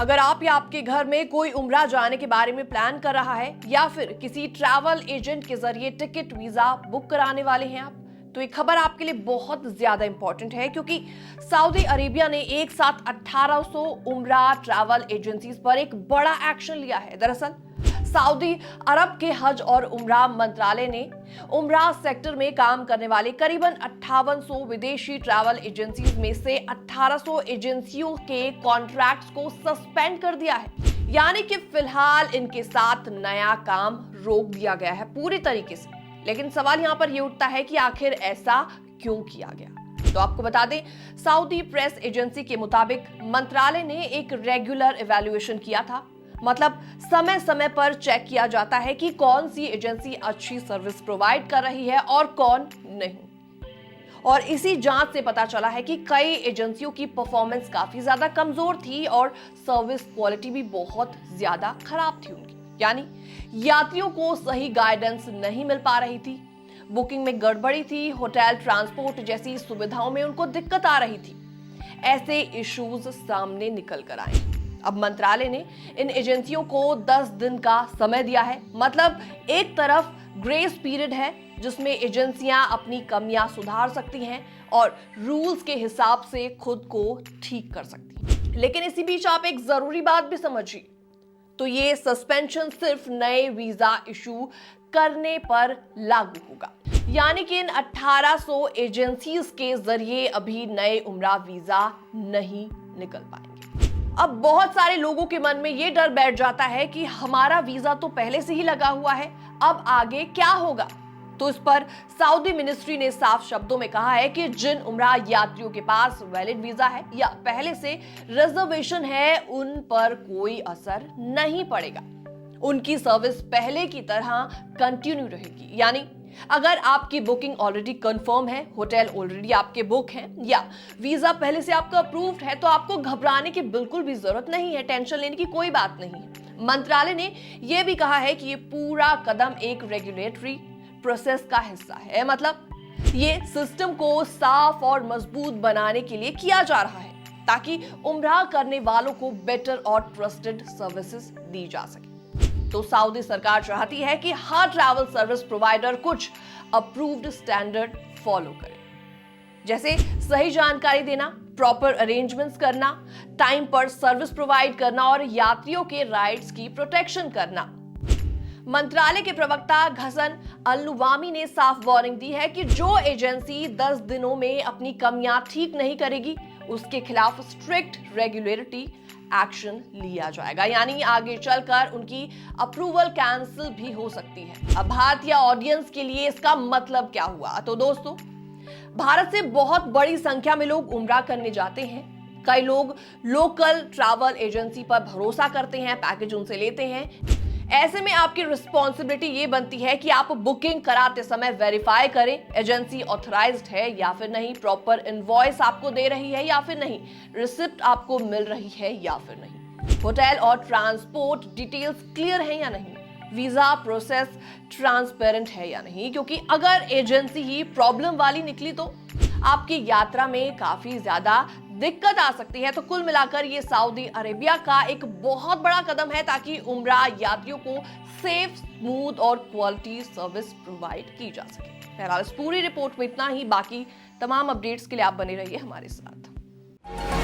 अगर आप या आपके घर में कोई उम्रा जाने के बारे में प्लान कर रहा है या फिर किसी ट्रैवल एजेंट के जरिए टिकट वीजा बुक कराने वाले हैं आप, तो ये खबर आपके लिए बहुत ज्यादा इंपॉर्टेंट है, क्योंकि सऊदी अरेबिया ने एक साथ 1800 उम्रा ट्रैवल एजेंसीज पर एक बड़ा एक्शन लिया है। दरअसल सऊदी अरब के हज और उम्रा मंत्रालय ने उम्रा सेक्टर में काम करने वाले करीबन 5800 विदेशी ट्रैवल एजेंसीज में से 1800 एजेंसियों के कॉन्ट्रैक्ट्स को सस्पेंड कर दिया है। यानी कि फिलहाल इनके साथ नया काम रोक दिया गया है पूरी तरीके से। लेकिन सवाल यहां पर यह उठता है कि आखिर ऐसा क्यों किया गया। तो आपको बता दें, सऊदी प्रेस एजेंसी के मुताबिक मंत्रालय ने एक रेगुलर इवैल्यूएशन किया था। मतलब समय समय पर चेक किया जाता है कि कौन सी एजेंसी अच्छी सर्विस प्रोवाइड कर रही है और कौन नहीं। और इसी जांच से पता चला है कि कई एजेंसियों की परफॉर्मेंस काफी ज्यादा कमजोर थी और सर्विस क्वालिटी भी बहुत ज्यादा खराब थी उनकी। यानी यात्रियों को सही गाइडेंस नहीं मिल पा रही थी, बुकिंग में गड़बड़ी थी, होटल ट्रांसपोर्ट जैसी सुविधाओं में उनको दिक्कत आ रही थी। ऐसे इश्यूज सामने निकल कर आए। अब मंत्रालय ने इन एजेंसियों को 10 दिन का समय दिया है। मतलब एक तरफ ग्रेस पीरियड है जिसमें एजेंसियां अपनी कमियां सुधार सकती हैं और रूल्स के हिसाब से खुद को ठीक कर सकती हैं। लेकिन इसी बीच आप एक जरूरी बात भी समझिए, तो ये सस्पेंशन सिर्फ नए वीजा इशू करने पर लागू होगा। यानी कि इन 1800 एजेंसीज के जरिए अभी नए उम्रा वीजा नहीं निकल पाएंगे। अब बहुत सारे लोगों के मन में यह डर बैठ जाता है कि हमारा वीजा तो पहले से ही लगा हुआ है, अब आगे क्या होगा। तो इस पर सऊदी मिनिस्ट्री ने साफ शब्दों में कहा है कि जिन उम्रा यात्रियों के पास वैलिड वीजा है या पहले से रिजर्वेशन है, उन पर कोई असर नहीं पड़ेगा। उनकी सर्विस पहले की तरह कंटिन्यू रहेगी। यानी अगर आपकी बुकिंग ऑलरेडी कंफर्म है, होटल ऑलरेडी आपके बुक हैं या वीजा पहले से आपका अप्रूव्ड है, तो आपको घबराने की बिल्कुल भी जरूरत नहीं है, टेंशन लेने की कोई बात नहीं है। मंत्रालय ने यह भी कहा है कि ये पूरा कदम एक रेगुलेटरी प्रोसेस का हिस्सा है। मतलब ये सिस्टम को साफ और मजबूत बनाने के लिए किया जा रहा है ताकि उम्रा करने वालों को बेटर और ट्रस्टेड सर्विसेज दी जा सके। तो सऊदी सरकार चाहती है कि हर ट्रैवल सर्विस प्रोवाइडर कुछ अप्रूव्ड स्टैंडर्ड फॉलो करे, जैसे सही जानकारी देना, प्रॉपर अरेंजमेंट्स करना, टाइम पर सर्विस प्रोवाइड करना और यात्रियों के राइट्स की प्रोटेक्शन करना। मंत्रालय के प्रवक्ता घसन अल-नुवामी ने साफ वार्निंग दी है कि जो एजेंसी 10 दिनों में अपनी कमियां ठीक नहीं करेगी, उसके खिलाफ स्ट्रिक्ट रेगुलेटरी एक्शन लिया जाएगा। यानी आगे चलकर उनकी अप्रूवल कैंसिल भी हो सकती है। अब भारतीय ऑडियंस के लिए इसका मतलब क्या हुआ? तो दोस्तों, भारत से बहुत बड़ी संख्या में लोग उम्रा करने जाते हैं। कई लोग लोकल ट्रैवल एजेंसी पर भरोसा करते हैं, पैकेज उनसे लेते हैं। ऐसे में आपकी रिस्पॉन्सिबिलिटी ये बनती है कि आप बुकिंग कराते समय वेरीफाई करें एजेंसी ऑथराइज्ड है या फिर नहीं, प्रॉपर इनवॉइस आपको दे रही है या फिर नहीं, रिसिप्ट आपको मिल रही है या फिर नहीं, होटल और ट्रांसपोर्ट डिटेल्स क्लियर है या नहीं, वीजा प्रोसेस ट्रांसपेरेंट है या नहीं। क्योंकि अगर एजेंसी ही प्रॉब्लम वाली निकली तो आपकी यात्रा में काफी ज्यादा दिक्कत आ सकती है। तो कुल मिलाकर ये सऊदी अरेबिया का एक बहुत बड़ा कदम है ताकि उम्रा यात्रियों को सेफ, स्मूथ और क्वालिटी सर्विस प्रोवाइड की जा सके। बहरहाल इस पूरी रिपोर्ट में इतना ही। बाकी तमाम अपडेट्स के लिए आप बने रहिए हमारे साथ।